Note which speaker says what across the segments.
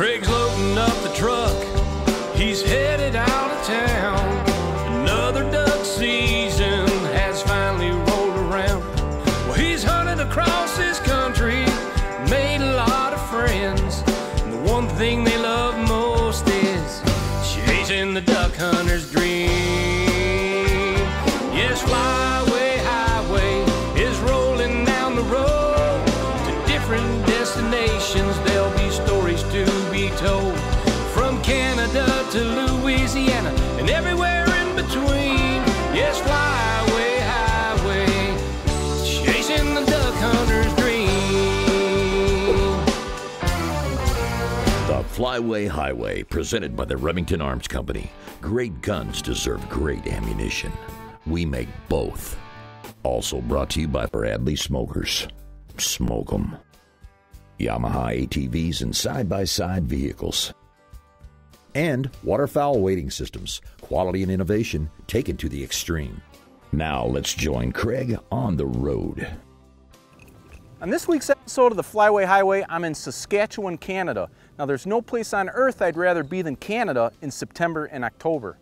Speaker 1: Craig's loading up the truck, he's headed out of town. Another duck season has finally rolled around. Well, he's hunted across this country, made a lot of friends. And the one thing they love most is chasing the duck hunter's dream. Yes, flyway highway is rolling down the road to different destinations. There'll be stories to be told, from Canada to Louisiana and everywhere in between. Yes, flyway highway, chasing the duck hunter's dream.
Speaker 2: The Flyway Highway, presented by the Remington Arms Company. Great guns deserve great ammunition. We make both. Also brought to you by Bradley Smokers. Smoke 'em. Yamaha ATVs and side-by-side vehicles. And waterfowl wading systems. Quality and innovation taken to the extreme. Now let's join Craig on the road.
Speaker 3: On this week's episode of the Flyway Highway, I'm in Saskatchewan, Canada. Now there's no place on earth I'd rather be than Canada in September and October.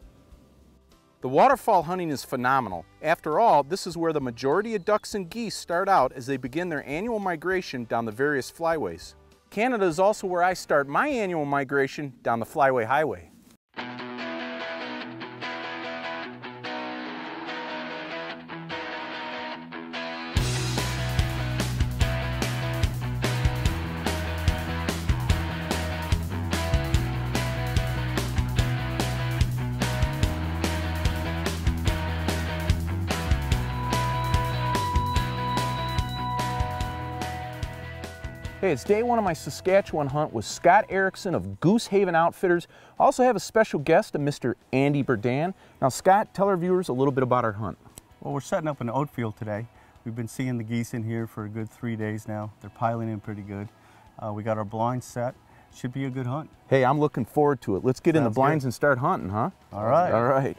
Speaker 3: The waterfowl hunting is phenomenal. After all, this is where the majority of ducks and geese start out as they begin their annual migration down the various flyways. Canada is also where I start my annual migration down the Flyway Highway. Hey, it's day one of my Saskatchewan hunt with Scott Erickson of Goose Haven Outfitters. I also have a special guest, a Mr. Andy Burdan. Now, Scott, tell our viewers a little bit about our hunt.
Speaker 4: Well, we're setting up an oat field today. We've been seeing the geese in here for a good 3 days now. They're piling in pretty good. We got our blinds set. Should be a good hunt.
Speaker 3: Hey, I'm looking forward to it. Let's get in the blinds
Speaker 4: good.
Speaker 3: and start hunting, huh?
Speaker 4: All right.
Speaker 3: All right.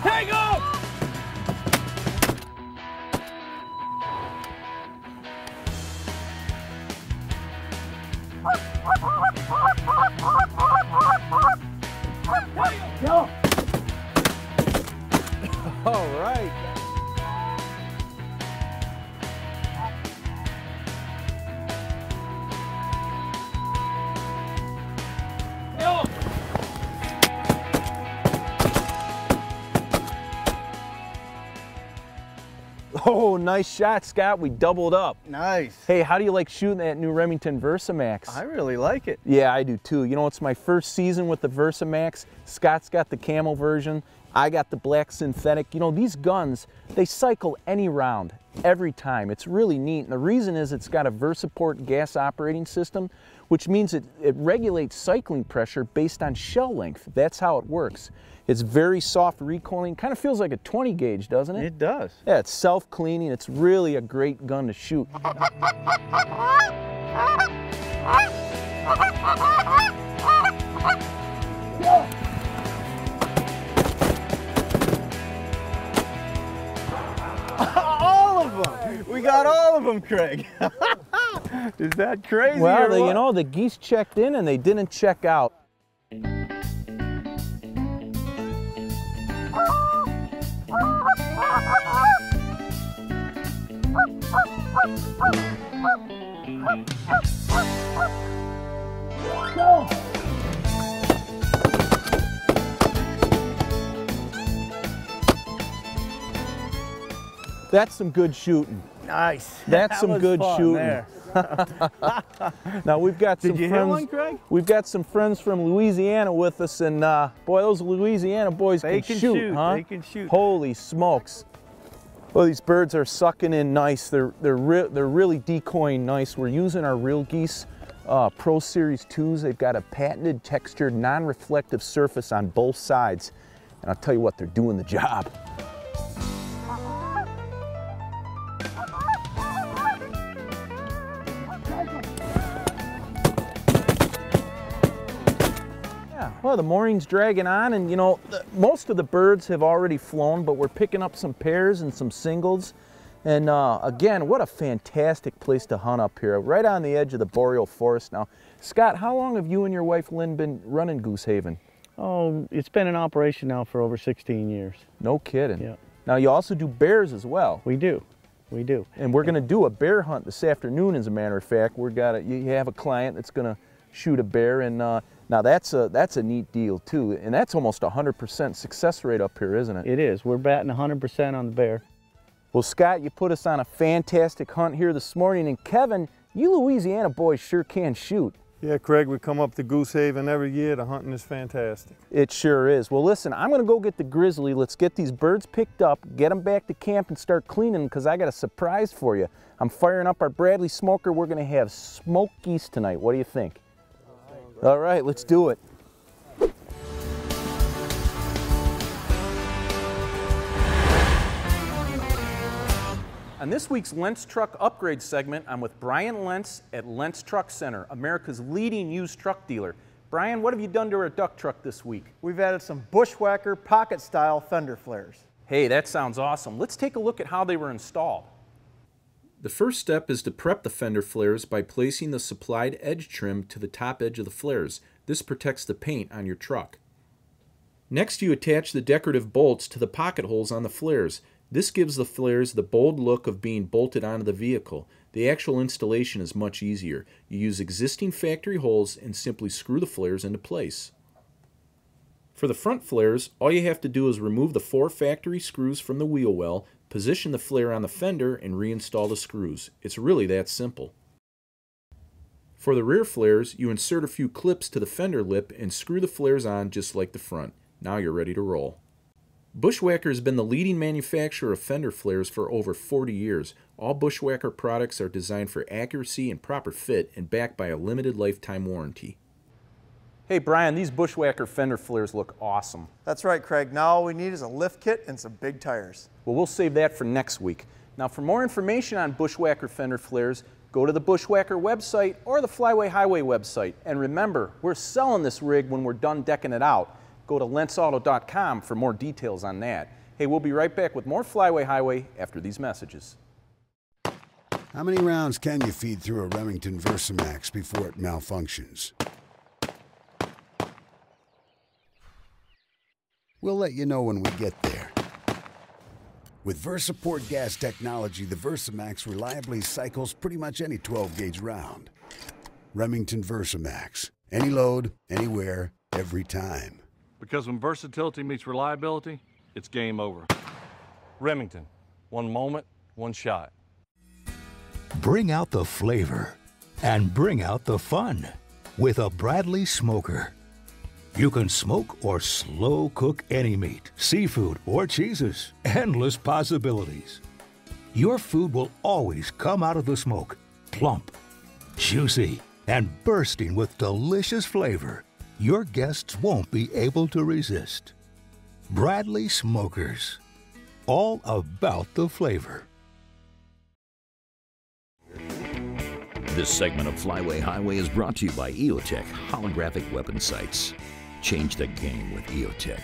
Speaker 1: Hang on!
Speaker 3: Go! All right.
Speaker 1: Go!
Speaker 3: Oh, nice shot, Scott. We doubled up.
Speaker 4: Nice.
Speaker 3: Hey, how do you like shooting that new Remington Versamax?
Speaker 4: I really like it.
Speaker 3: Yeah, I do too. You know, it's my first season with the Versamax. Scott's got the camo version. I got the black synthetic. You know, these guns, they cycle any round, every time. It's really neat. And the reason is it's got a VersaPort gas operating system, which means it regulates cycling pressure based on shell length. That's how it works. It's very soft recoiling. Kind of feels like a 20 gauge, doesn't it?
Speaker 4: It does.
Speaker 3: Yeah, it's self-cleaning. It's really a great gun to shoot.
Speaker 4: All of them. We got all of them, Craig. Is that crazy?
Speaker 3: Well,
Speaker 4: or what?
Speaker 3: you know, the geese checked in and they didn't check out. Go! That's some good shooting.
Speaker 4: Nice.
Speaker 3: That's
Speaker 4: That
Speaker 3: some
Speaker 4: was
Speaker 3: good
Speaker 4: fun
Speaker 3: shooting.
Speaker 4: there.
Speaker 3: Now we've got some
Speaker 4: Did you
Speaker 3: friends.
Speaker 4: hit one, Craig?
Speaker 3: We've got some friends from Louisiana with us, and boy, those Louisiana boys
Speaker 4: They
Speaker 3: can
Speaker 4: can
Speaker 3: shoot,
Speaker 4: shoot,
Speaker 3: huh?
Speaker 4: they can shoot.
Speaker 3: Holy smokes! Well, these birds are sucking in nice. They're really decoying nice. We're using our Real Geese Pro Series 2s. They've got a patented textured, non-reflective surface on both sides, and I'll tell you what, they're doing the job. Well, the morning's dragging on, and you know, most of the birds have already flown, but we're picking up some pairs and some singles. And again, what a fantastic place to hunt up here, right on the edge of the boreal forest. Now, Scott, how long have you and your wife Lynn been running Goose Haven?
Speaker 4: Oh, it's been in operation now for over 16 years.
Speaker 3: No kidding.
Speaker 4: Yeah.
Speaker 3: Now, you also do bears as well.
Speaker 4: We do. We do.
Speaker 3: And we're going to do a bear hunt this afternoon, as a matter of fact. You have a client that's going to shoot a bear, and now that's a neat deal too. And that's almost 100% success rate up here, isn't it?
Speaker 4: It is. We're batting 100% on the bear.
Speaker 3: Well, Scott, you put us on a fantastic hunt here this morning, and Kevin, you Louisiana boys sure can shoot.
Speaker 5: Yeah, Craig, we come up to Goose Haven every year. The hunting is fantastic.
Speaker 3: It sure is. Well, listen, I'm going to go get the grizzly. Let's get these birds picked up, get them back to camp, and start cleaning, because I got a surprise for you. I'm firing up our Bradley smoker. We're going to have smoked geese tonight. What do you think? All right, let's do it. On this week's Lentz Truck Upgrade segment, I'm with Brian Lentz at Lentz Truck Center, America's leading used truck dealer. Brian, what have you done to our duck truck this week?
Speaker 6: We've added some Bushwhacker pocket-style fender flares.
Speaker 3: Hey, that sounds awesome. Let's take a look at how they were installed. The first step is to prep the fender flares by placing the supplied edge trim to the top edge of the flares. This protects the paint on your truck. Next, you attach the decorative bolts to the pocket holes on the flares. This gives the flares the bold look of being bolted onto the vehicle. The actual installation is much easier. You use existing factory holes and simply screw the flares into place. For the front flares, all you have to do is remove the 4 factory screws from the wheel well, position the flare on the fender, and reinstall the screws. It's really that simple. For the rear flares, you insert a few clips to the fender lip and screw the flares on just like the front. Now you're ready to roll. Bushwhacker has been the leading manufacturer of fender flares for over 40 years. All Bushwhacker products are designed for accuracy and proper fit and backed by a limited lifetime warranty. Hey Brian, these Bushwhacker fender flares look awesome.
Speaker 6: That's right, Craig. Now all we need is a lift kit and some big tires.
Speaker 3: Well, we'll save that for next week. Now, for more information on Bushwhacker fender flares, go to the Bushwhacker website or the Flyway Highway website. And remember, we're selling this rig when we're done decking it out. Go to lentzauto.com for more details on that. Hey, we'll be right back with more Flyway Highway after these messages.
Speaker 7: How many rounds can you feed through a Remington Versamax before it malfunctions? We'll let you know when we get there. With VersaPort gas technology, the Versamax reliably cycles pretty much any 12-gauge round. Remington Versamax. Any load, anywhere, every time.
Speaker 8: Because when versatility meets reliability, it's game over. Remington, one moment, one shot.
Speaker 9: Bring out the flavor and bring out the fun with a Bradley smoker. You can smoke or slow cook any meat, seafood, or cheeses. Endless possibilities. Your food will always come out of the smoke plump, juicy, and bursting with delicious flavor your guests won't be able to resist. Bradley Smokers. All about the flavor.
Speaker 2: This segment of Flyway Highway is brought to you by EOTech Holographic Weapon Sights. Change the game with EOTech.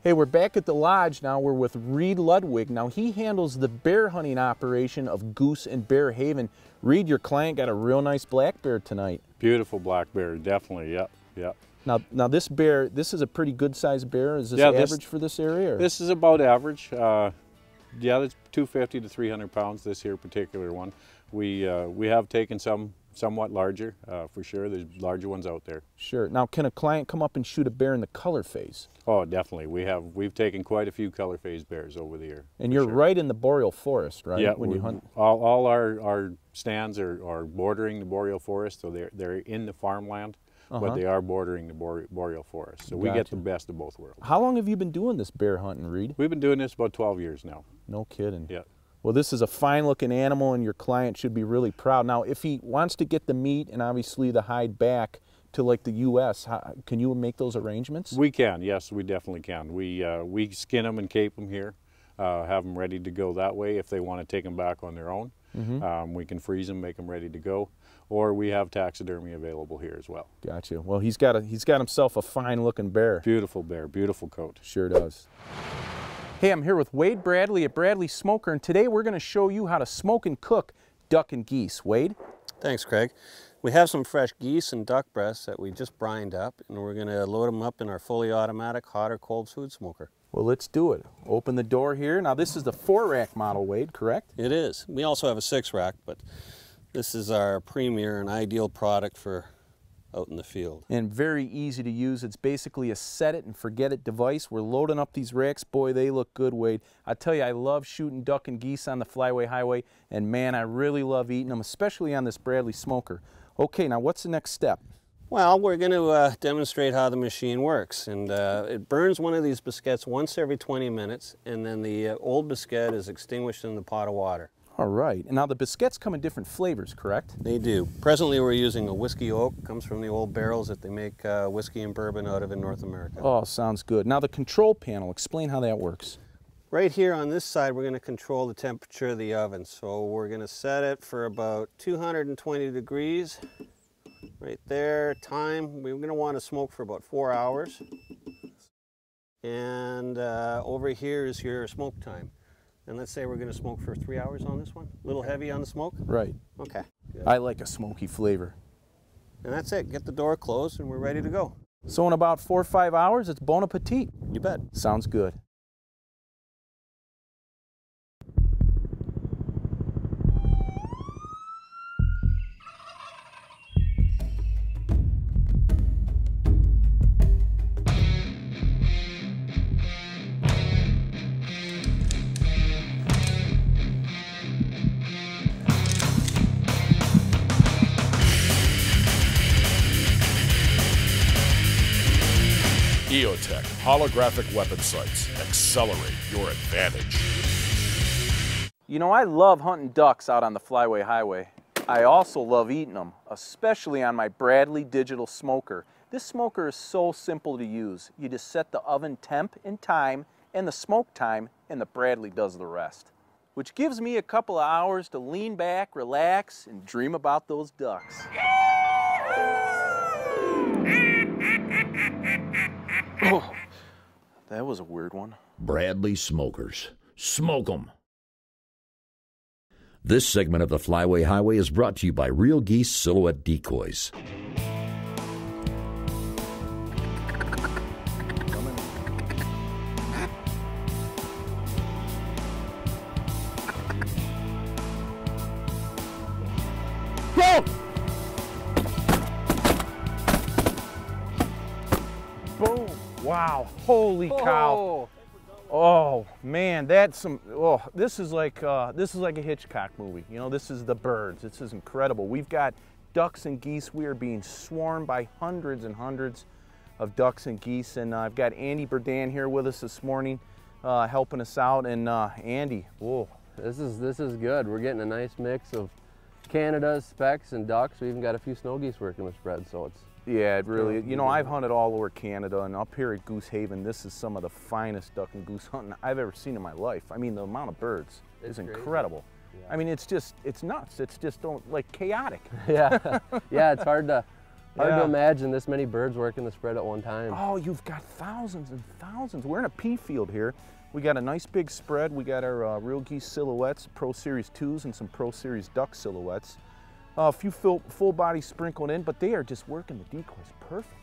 Speaker 3: Hey, we're back at the lodge now. We're with Reed Ludwig. Now, he handles the bear hunting operation of Goose and Bear Haven. Reed, your client got a real nice black bear tonight.
Speaker 10: Beautiful black bear, definitely, yep, yep.
Speaker 3: Now this bear, this is a pretty good sized bear. Is this average for this area? Or?
Speaker 10: This is about average. Yeah, it's 250 to 300 pounds, this here particular one. We have taken some somewhat larger, for sure. There's larger ones out there.
Speaker 3: Sure. Now, can a client come up and shoot a bear in the color phase?
Speaker 10: Oh, definitely. We've taken quite a few color phase bears over the year.
Speaker 3: And you're right in the boreal forest, right?
Speaker 10: Yeah,
Speaker 3: when you hunt.
Speaker 10: All our stands are bordering the boreal forest, so they're in the farmland, but they are bordering the boreal forest. So we get the best of both worlds.
Speaker 3: How long have you been doing this bear hunting, Reed?
Speaker 10: We've been doing this about 12 years now.
Speaker 3: No kidding.
Speaker 10: Yeah.
Speaker 3: Well, this is a fine-looking animal, and your client should be really proud. Now, if he wants to get the meat and obviously the hide back to like the U.S., can you make those arrangements?
Speaker 10: We can, yes, we definitely can. We skin them and cape them here, have them ready to go that way if they want to take them back on their own. We can freeze them, make them ready to go, or we have taxidermy available here as well.
Speaker 3: Gotcha. Well, he's got himself a fine-looking bear.
Speaker 10: Beautiful bear, beautiful coat.
Speaker 3: Sure does. Hey, I'm here with Wade Bradley at Bradley Smoker, and today we're going to show you how to smoke and cook duck and geese. Wade?
Speaker 11: Thanks, Craig. We have some fresh geese and duck breasts that we just brined up, and we're going to load them up in our fully automatic hot or cold food smoker.
Speaker 3: Well, let's do it. Open the door here. Now, this is the 4-rack model, Wade, correct?
Speaker 11: It is. We also have a 6-rack, but this is our premier and ideal product for out in the field.
Speaker 3: And very easy to use. It's basically a set it and forget it device. We're loading up these racks. Boy, they look good, Wade. I tell you, I love shooting duck and geese on the Flyway Highway, and man, I really love eating them, especially on this Bradley Smoker. Okay, now what's the next step?
Speaker 11: Well, we're going to demonstrate how the machine works, and it burns one of these biscuits once every 20 minutes, and then the old biscuit is extinguished in the pot of water.
Speaker 3: All right, and now the biscuits come in different flavors, correct?
Speaker 11: They do. Presently we're using a whiskey oak. Comes from the old barrels that they make whiskey and bourbon out of in North America.
Speaker 3: Oh, sounds good. Now the control panel, explain how that works.
Speaker 11: Right here on this side we're going to control the temperature of the oven. So we're going to set it for about 220 degrees. Right there, time, we're going to want to smoke for about 4 hours. And over here is your smoke time. And let's say we're going to smoke for 3 hours on this one. A little heavy on the smoke?
Speaker 3: Right.
Speaker 11: Okay. Good.
Speaker 3: I like a smoky flavor.
Speaker 11: And that's it. Get the door closed and we're ready to go.
Speaker 3: So in about 4 or 5 hours, it's bon appetit.
Speaker 11: You bet.
Speaker 3: Sounds good.
Speaker 12: EOTech holographic weapon sights. Accelerate your advantage.
Speaker 3: You know, I love hunting ducks out on the Flyway Highway. I also love eating them, especially on my Bradley digital smoker. This smoker is so simple to use. You just set the oven temp and time and the smoke time, and the Bradley does the rest. Which gives me a couple of hours to lean back, relax, and dream about those ducks. Oh, that was a weird one.
Speaker 2: Bradley Smokers. Smoke 'em. This segment of the Flyway Highway is brought to you by Real Geese Silhouette Decoys.
Speaker 3: Go! Boom. Wow. Holy cow. Oh man, that's some, oh, this is like a Hitchcock movie. You know, this is the birds. This is incredible. We've got ducks and geese. We are being swarmed by hundreds and hundreds of ducks and geese. And I've got Andy Burdan here with us this morning, helping us out. And Andy, whoa.
Speaker 13: This is good. We're getting a nice mix of Canada's specks and ducks. We even got a few snow geese working with spread, so it's.
Speaker 3: Yeah, it really, you know, I've hunted all over Canada, and up here at Goose Haven, this is some of the finest duck and goose hunting I've ever seen in my life. I mean, the amount of birds is incredible. Yeah. I mean, it's nuts. It's just like chaotic.
Speaker 13: Yeah, yeah, it's hard to Hard to imagine this many birds working the spread at one time.
Speaker 3: Oh, you've got thousands and thousands. We're in a pea field here. We got a nice big spread. We got our real geese silhouettes, Pro Series 2s, and some Pro Series duck silhouettes. A few full body sprinkled in, but they are just working the decoys perfect.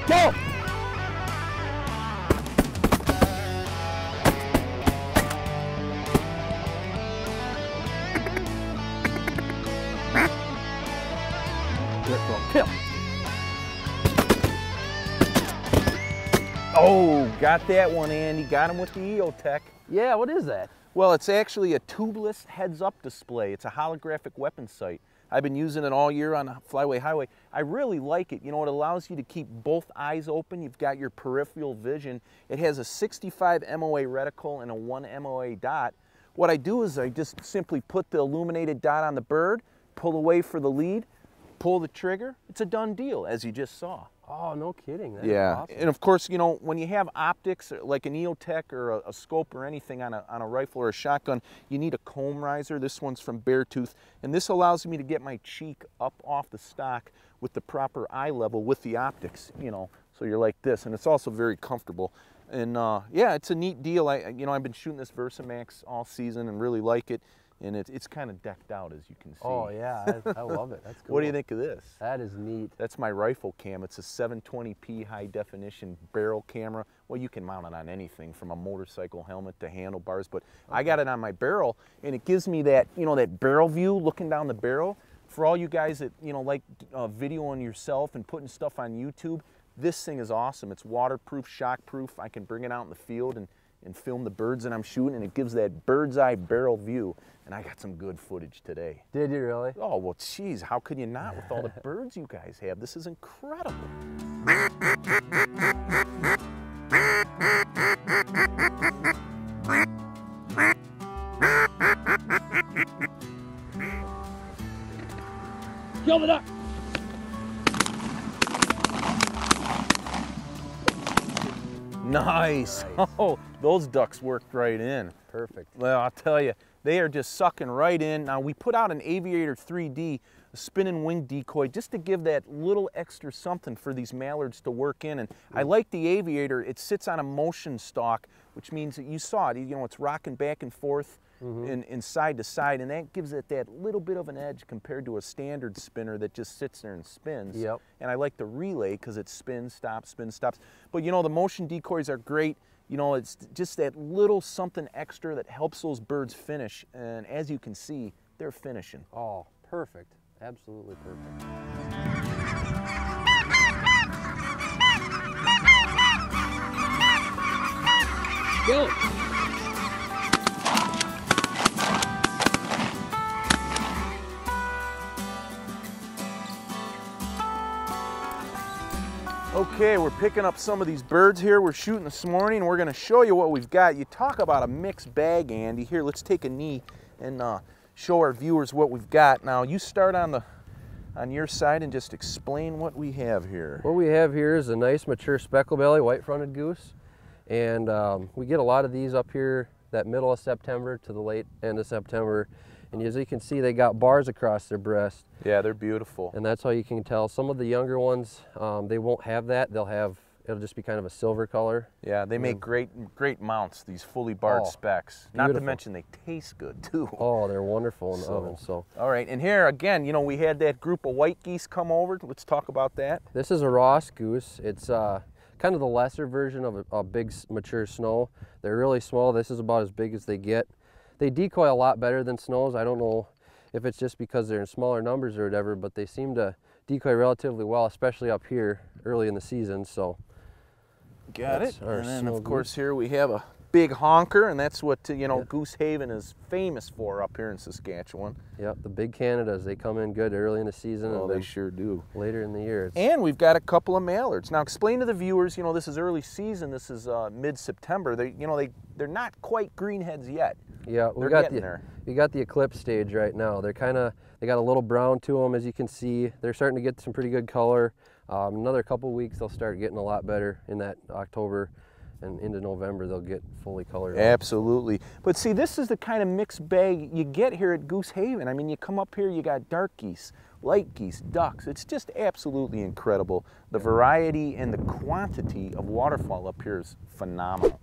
Speaker 3: Go! Kill. Oh, got that one, Andy. Got him with the EOTech.
Speaker 13: Yeah, what is that?
Speaker 3: Well, it's actually a tubeless heads-up display. It's a holographic weapon sight. I've been using it all year on the Flyway Highway. I really like it. You know, it allows you to keep both eyes open. You've got your peripheral vision. It has a 65 MOA reticle and a 1 MOA dot. What I do is I just simply put the illuminated dot on the bird, pull away for the lead, pull the trigger. It's a done deal, as you just saw.
Speaker 13: Oh, no kidding. That's awesome.
Speaker 3: And of course, you know, when you have optics like an EOTech or a scope or anything on a rifle or a shotgun, you need a comb riser. This one's from Beartooth, and this allows me to get my cheek up off the stock with the proper eye level with the optics, you know, so you're like this, and it's also very comfortable. And yeah, it's a neat deal. You know, I've been shooting this Versamax all season and really like it. And it's kind of decked out, as you can see.
Speaker 13: Oh, yeah, I love it. That's cool.
Speaker 3: What do you think of this?
Speaker 13: That is neat.
Speaker 3: That's my rifle cam. It's a 720p high definition barrel camera. Well, you can mount it on anything from a motorcycle helmet to handlebars, but I got it on my barrel, and it gives me that, you know, that barrel view looking down the barrel. For all you guys that, you know, like videoing yourself and putting stuff on YouTube, this thing is awesome. It's waterproof, shockproof. I can bring it out in the field and film the birds that I'm shooting, and it gives that bird's eye barrel view. And I got some good footage today.
Speaker 13: Did you really?
Speaker 3: Oh, well, geez, how could you not with all the birds you guys have? This is incredible.
Speaker 1: Kill the duck!
Speaker 3: Nice. Oh, those ducks worked right in.
Speaker 13: Perfect.
Speaker 3: Well, I'll tell you, they are just sucking right in. Now, we put out an Aviator 3D, a spinning wing decoy, just to give that little extra something for these mallards to work in. And I like the Aviator. It sits on a motion stalk, which means that you saw it. You know, it's rocking back and forth and side to side, and that gives it that little bit of an edge compared to a standard spinner that just sits there and spins.
Speaker 13: Yep.
Speaker 3: And I like the relay because it spins, stops, spins, stops. But, you know, the motion decoys are great. You know, it's just that little something extra that helps those birds finish. And as you can see, they're finishing.
Speaker 13: Oh, perfect. Absolutely perfect.
Speaker 1: Go!
Speaker 3: Okay, we're picking up some of these birds here we're shooting this morning. We're gonna show you what we've got. You talk about a mixed bag, Andy. Here, let's take a knee and show our viewers what we've got. Now, you start on your side and just explain what we have here.
Speaker 13: What we have here is a nice mature speckle belly white-fronted goose. And we get a lot of these up here that middle of September to the late end of September. And as you can see, they got bars across their breast.
Speaker 3: Yeah, they're beautiful.
Speaker 13: And that's how you can tell. Some of the younger ones, they won't have that. It'll just be kind of a silver color.
Speaker 3: Yeah, they make great mounts, these fully barred specs.
Speaker 13: Beautiful.
Speaker 3: Not to mention they taste good too.
Speaker 13: Oh, they're wonderful in the oven. So.
Speaker 3: All right, and here again, you know, we had that group of white geese come over. Let's talk about that.
Speaker 13: This is a Ross goose. It's kind of the lesser version of a big mature snow. They're really small. This is about as big as they get. They decoy a lot better than snows. I don't know if it's just because they're in smaller numbers or whatever, but they seem to decoy relatively well, especially up here early in the season. So
Speaker 3: got it. And then of course here we have a big honker, and that's what, you know, Goose Haven is famous for up here in Saskatchewan.
Speaker 13: Yep, the big Canadas, they come in good early in the season.
Speaker 3: Oh,
Speaker 13: and
Speaker 3: they
Speaker 13: then
Speaker 3: sure do.
Speaker 13: Later in the year.
Speaker 3: And we've got a couple of mallards. Now, explain to the viewers, you know, this is early season. This is mid-September. They're not quite greenheads yet.
Speaker 13: Yeah, we got the eclipse stage right now. They got a little brown to them, as you can see. They're starting to get some pretty good color. Another couple weeks, they'll start getting a lot better in that October. And into November, they'll get fully colored.
Speaker 3: Absolutely. But see, this is the kind of mixed bag you get here at Goose Haven. I mean, you come up here, you got dark geese, light geese, ducks. It's just absolutely incredible. The variety and the quantity of waterfowl up here is phenomenal.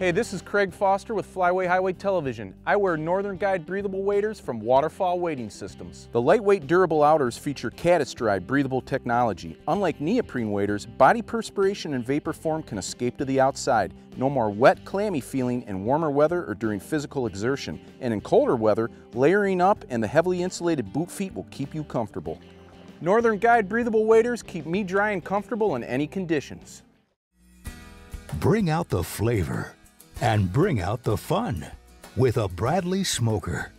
Speaker 3: Hey, this is Craig Foster with Flyway Highway Television. I wear Northern Guide breathable waders from Waterfowl Wading Systems. The lightweight, durable outers feature caddis-dried breathable technology. Unlike neoprene waders, body perspiration and vapor form can escape to the outside. No more wet, clammy feeling in warmer weather or during physical exertion. And in colder weather, layering up and the heavily insulated boot feet will keep you comfortable. Northern Guide breathable waders keep me dry and comfortable in any conditions.
Speaker 9: Bring out the flavor and bring out the fun with a Bradley smoker.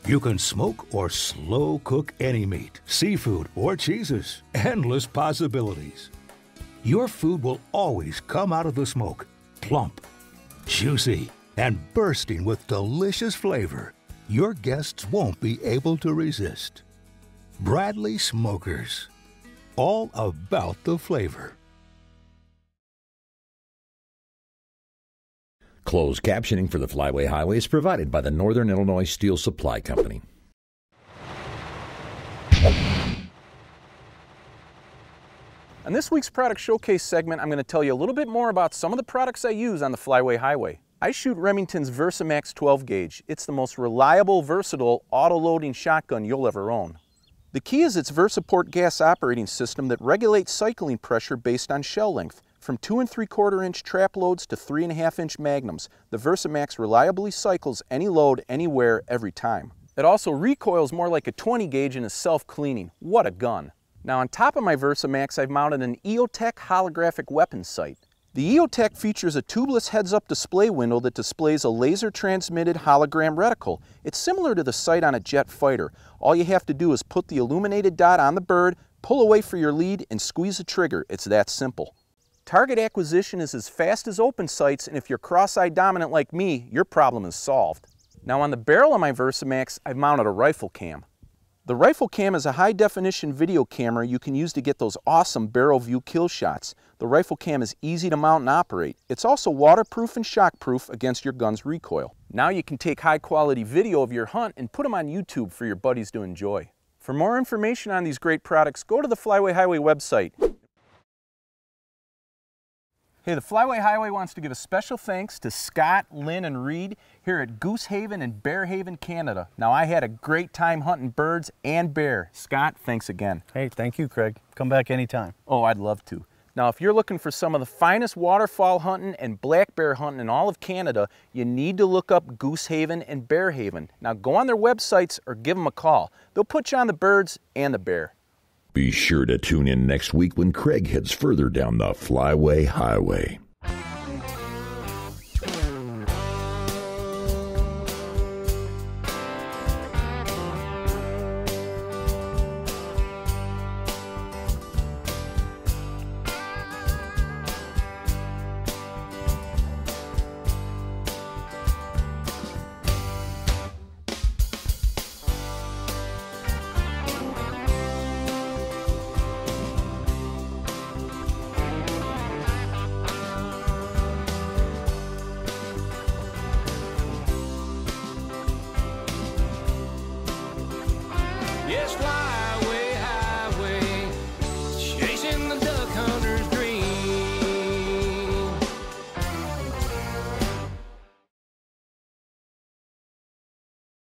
Speaker 9: You can smoke or slow cook any meat, seafood, or cheeses. Endless possibilities. Your food will always come out of the smoke plump, juicy, and bursting with delicious flavor your guests won't be able to resist. Bradley Smokers. All about the flavor.
Speaker 2: Closed captioning for the Flyway Highway is provided by the Northern Illinois Steel Supply Company.
Speaker 3: On this week's Product Showcase segment, I'm going to tell you a little bit more about some of the products I use on the Flyway Highway. I shoot Remington's VersaMax 12 gauge. It's the most reliable, versatile, auto-loading shotgun you'll ever own. The key is its VersaPort gas operating system that regulates cycling pressure based on shell length. From 2 3/4 inch trap loads to 3.5 inch magnums, the VersaMax reliably cycles any load, anywhere, every time. It also recoils more like a 20 gauge and is self-cleaning. What a gun! Now on top of my VersaMax, I've mounted an EOTech holographic weapon sight. The EOTech features a tubeless heads-up display window that displays a laser-transmitted hologram reticle. It's similar to the sight on a jet fighter. All you have to do is put the illuminated dot on the bird, pull away for your lead, and squeeze the trigger. It's that simple. Target acquisition is as fast as open sights, and if you're cross-eye dominant like me, your problem is solved. Now on the barrel of my VersaMax, I've mounted a rifle cam. The rifle cam is a high-definition video camera you can use to get those awesome barrel view kill shots. The rifle cam is easy to mount and operate. It's also waterproof and shockproof against your gun's recoil. Now you can take high-quality video of your hunt and put them on YouTube for your buddies to enjoy. For more information on these great products, go to the Flyway Highway website. Hey, the Flyway Highway wants to give a special thanks to Scott, Lynn, and Reed here at Goose Haven and Bear Haven, Canada. Now, I had a great time hunting birds and bear. Scott, thanks again.
Speaker 4: Hey, thank you, Craig. Come back anytime.
Speaker 3: Oh, I'd love to. Now, if you're looking for some of the finest waterfowl hunting and black bear hunting in all of Canada, you need to look up Goose Haven and Bear Haven. Now, go on their websites or give them a call. They'll put you on the birds and the bear.
Speaker 2: Be sure to tune in next week when Craig heads further down the Flyway Highway.
Speaker 1: Yes, fly